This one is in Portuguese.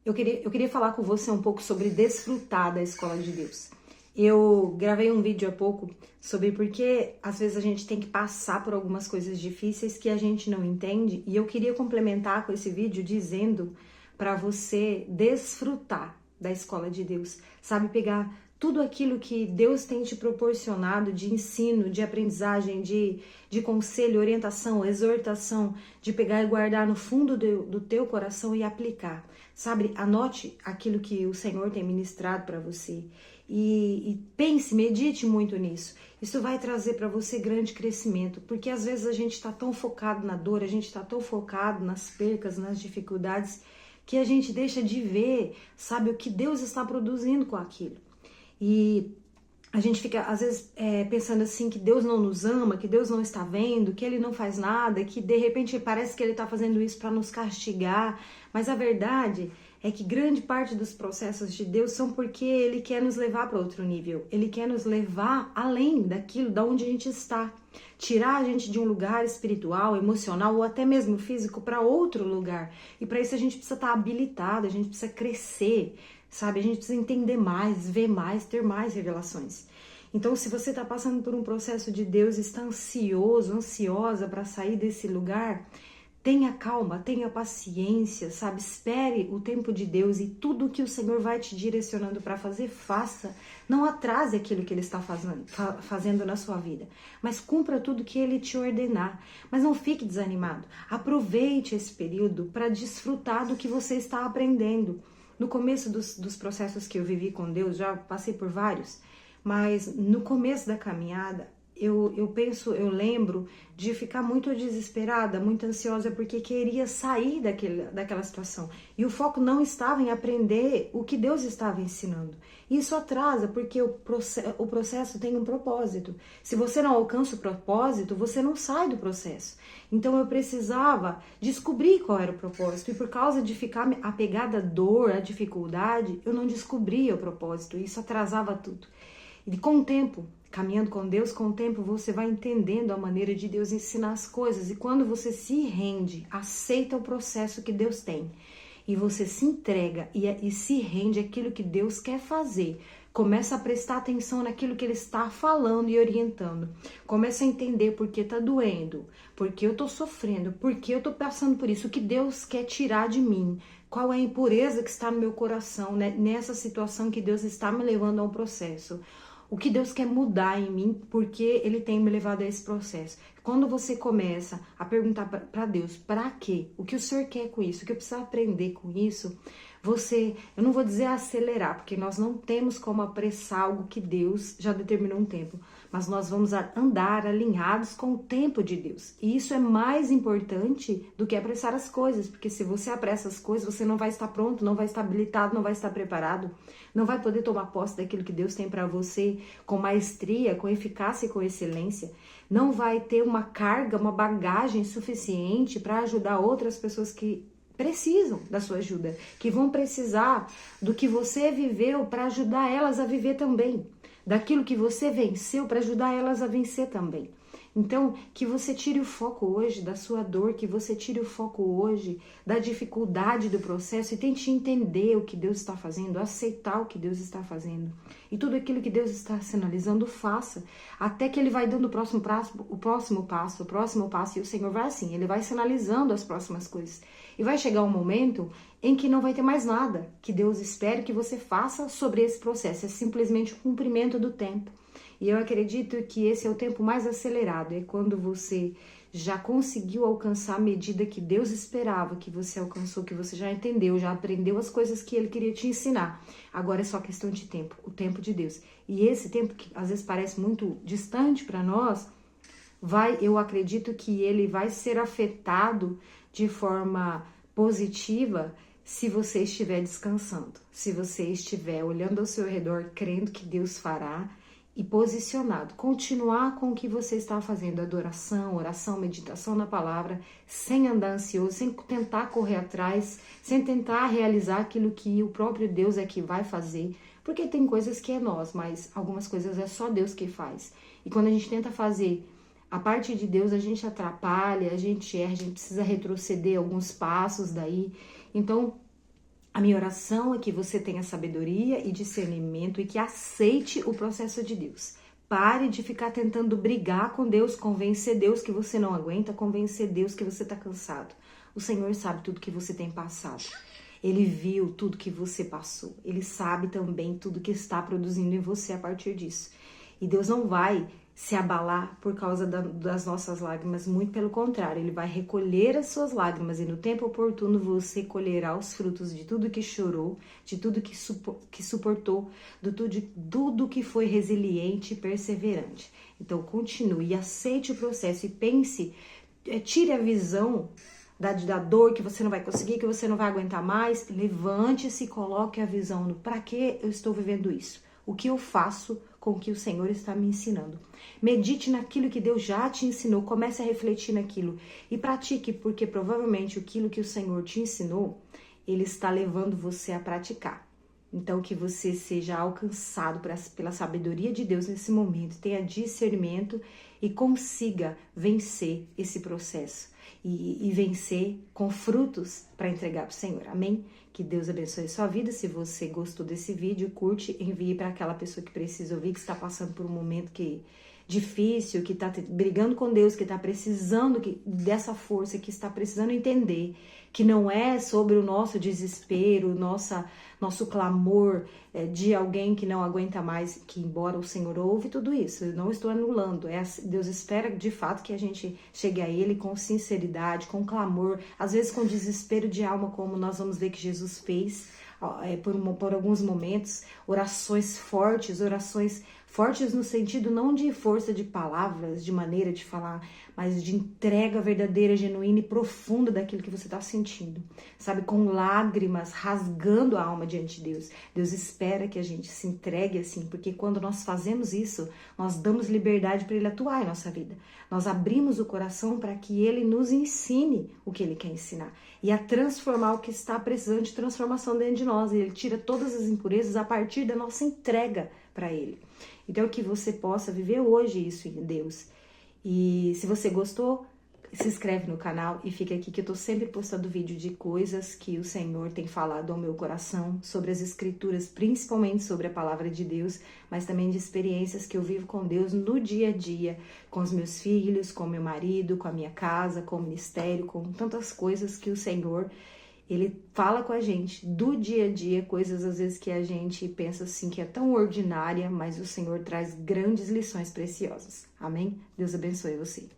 Eu queria falar com você um pouco sobre desfrutar da escola de Deus. Eu gravei um vídeo há pouco sobre por que às vezes a gente tem que passar por algumas coisas difíceis que a gente não entende, e eu queria complementar com esse vídeo dizendo para você desfrutar da escola de Deus, sabe, pegar tudo aquilo que Deus tem te proporcionado de ensino, de aprendizagem, de conselho, orientação, exortação, de pegar e guardar no fundo do teu coração e aplicar. Sabe, anote aquilo que o Senhor tem ministrado para você e pense, medite muito nisso. Isso vai trazer para você grande crescimento, porque às vezes a gente está tão focado na dor, a gente está tão focado nas percas, nas dificuldades, que a gente deixa de ver, sabe, o que Deus está produzindo com aquilo. E a gente fica, às vezes, pensando assim, que Deus não nos ama, que Deus não está vendo, que Ele não faz nada, que de repente parece que Ele está fazendo isso para nos castigar. Mas a verdade é que grande parte dos processos de Deus são porque Ele quer nos levar para outro nível. Ele quer nos levar além daquilo, da onde a gente está. Tirar a gente de um lugar espiritual, emocional ou até mesmo físico para outro lugar. E para isso a gente precisa estar habilitado, a gente precisa crescer, sabe? A gente precisa entender mais, ver mais, ter mais revelações. Então, se você está passando por um processo de Deus, está ansioso, ansiosa para sair desse lugar, tenha calma, tenha paciência, sabe? Espere o tempo de Deus e tudo que o Senhor vai te direcionando para fazer, faça. Não atrase aquilo que Ele está fazendo na sua vida, mas cumpra tudo que Ele te ordenar. Mas não fique desanimado. Aproveite esse período para desfrutar do que você está aprendendo. No começo dos processos que eu vivi com Deus, já passei por vários, mas no começo da caminhada, eu lembro de ficar muito desesperada, muito ansiosa, porque queria sair daquela situação. E o foco não estava em aprender o que Deus estava ensinando. Isso atrasa, porque o processo tem um propósito. Se você não alcança o propósito, você não sai do processo. Então eu precisava descobrir qual era o propósito. E por causa de ficar apegada à dor, à dificuldade, eu não descobria o propósito. Isso atrasava tudo. E com o tempo, caminhando com Deus, com o tempo você vai entendendo a maneira de Deus ensinar as coisas. E quando você se rende, aceita o processo que Deus tem, e você se entrega e se rende àquilo que Deus quer fazer, começa a prestar atenção naquilo que Ele está falando e orientando. Começa a entender por que está doendo, por que eu estou sofrendo, por que eu estou passando por isso, o que Deus quer tirar de mim. Qual é a impureza que está no meu coração, né? Nessa situação que Deus está me levando a um processo. O que Deus quer mudar em mim, porque Ele tem me levado a esse processo. Quando você começa a perguntar para Deus, para quê? O que o Senhor quer com isso? O que eu preciso aprender com isso? Eu não vou dizer acelerar, porque nós não temos como apressar algo que Deus já determinou um tempo, mas nós vamos andar alinhados com o tempo de Deus. E isso é mais importante do que apressar as coisas, porque se você apressa as coisas, você não vai estar pronto, não vai estar habilitado, não vai estar preparado, não vai poder tomar posse daquilo que Deus tem para você com maestria, com eficácia e com excelência. Não vai ter uma carga, uma bagagem suficiente para ajudar outras pessoas que precisam da sua ajuda, que vão precisar do que você viveu para ajudar elas a viver também, daquilo que você venceu para ajudar elas a vencer também. Então, que você tire o foco hoje da sua dor, que você tire o foco hoje da dificuldade do processo e tente entender o que Deus está fazendo, aceitar o que Deus está fazendo. E tudo aquilo que Deus está sinalizando, faça. Até que Ele vai dando o próximo passo, e o Senhor vai assim, Ele vai sinalizando as próximas coisas. E vai chegar um momento em que não vai ter mais nada que Deus espere que você faça sobre esse processo. É simplesmente o cumprimento do tempo. E eu acredito que esse é o tempo mais acelerado, é quando você já conseguiu alcançar a medida que Deus esperava que você alcançou, que você já entendeu, já aprendeu as coisas que Ele queria te ensinar. Agora é só questão de tempo, o tempo de Deus. E esse tempo que às vezes parece muito distante para nós, eu acredito que ele vai ser afetado de forma positiva se você estiver descansando, se você estiver olhando ao seu redor, crendo que Deus fará, e posicionado, continuar com o que você está fazendo, adoração, oração, meditação na palavra, sem andar ansioso, sem tentar correr atrás, sem tentar realizar aquilo que o próprio Deus é que vai fazer, porque tem coisas que é nós, mas algumas coisas é só Deus que faz. E quando a gente tenta fazer a parte de Deus, a gente atrapalha, a gente erra, a gente precisa retroceder alguns passos daí. Então, A minha oração é que você tenha sabedoria e discernimento e que aceite o processo de Deus. Pare de ficar tentando brigar com Deus, convencer Deus que você não aguenta, convencer Deus que você está cansado. O Senhor sabe tudo que você tem passado. Ele viu tudo que você passou. Ele sabe também tudo que está produzindo em você a partir disso. E Deus não vai se abalar por causa das nossas lágrimas, muito pelo contrário, Ele vai recolher as suas lágrimas e no tempo oportuno você colherá os frutos de tudo que chorou, de tudo que suportou, de tudo que foi resiliente e perseverante. Então continue, aceite o processo e pense, tire a visão da dor que você não vai conseguir, que você não vai aguentar mais, levante-se e coloque a visão no para que eu estou vivendo isso, o que eu faço com o que o Senhor está me ensinando. Medite naquilo que Deus já te ensinou, comece a refletir naquilo e pratique, porque provavelmente aquilo que o Senhor te ensinou, Ele está levando você a praticar. Então que você seja alcançado pela sabedoria de Deus nesse momento, tenha discernimento e consiga vencer esse processo e vencer com frutos para entregar para o Senhor. Amém? Que Deus abençoe a sua vida. Se você gostou desse vídeo, curte, envie para aquela pessoa que precisa ouvir, que está passando por um momento difícil, que está brigando com Deus, que está precisando dessa força, que está precisando entender que não é sobre o nosso desespero, nosso clamor de alguém que não aguenta mais, que embora o Senhor ouve tudo isso, eu não estou anulando, Deus espera de fato que a gente chegue a Ele com sinceridade, com clamor, às vezes com desespero de alma, como nós vamos ver que Jesus fez por alguns momentos, orações fortes no sentido não de força de palavras, de maneira de falar, mas de entrega verdadeira, genuína e profunda daquilo que você está sentindo, sabe, com lágrimas, rasgando a alma diante de Deus. Deus espera que a gente se entregue assim, porque quando nós fazemos isso, nós damos liberdade para Ele atuar em nossa vida. Nós abrimos o coração para que Ele nos ensine o que Ele quer ensinar e a transformar o que está precisando de transformação dentro de nós. Ele tira todas as impurezas a partir da nossa entrega para Ele. Então, que você possa viver hoje isso em Deus. E se você gostou, se inscreve no canal e fica aqui que eu tô sempre postando vídeo de coisas que o Senhor tem falado ao meu coração, sobre as escrituras, principalmente sobre a palavra de Deus, mas também de experiências que eu vivo com Deus no dia a dia, com os meus filhos, com meu marido, com a minha casa, com o ministério, com tantas coisas que o Senhor, Ele fala com a gente do dia a dia, coisas às vezes que a gente pensa assim que é tão ordinária, mas o Senhor traz grandes lições preciosas. Amém? Deus abençoe você.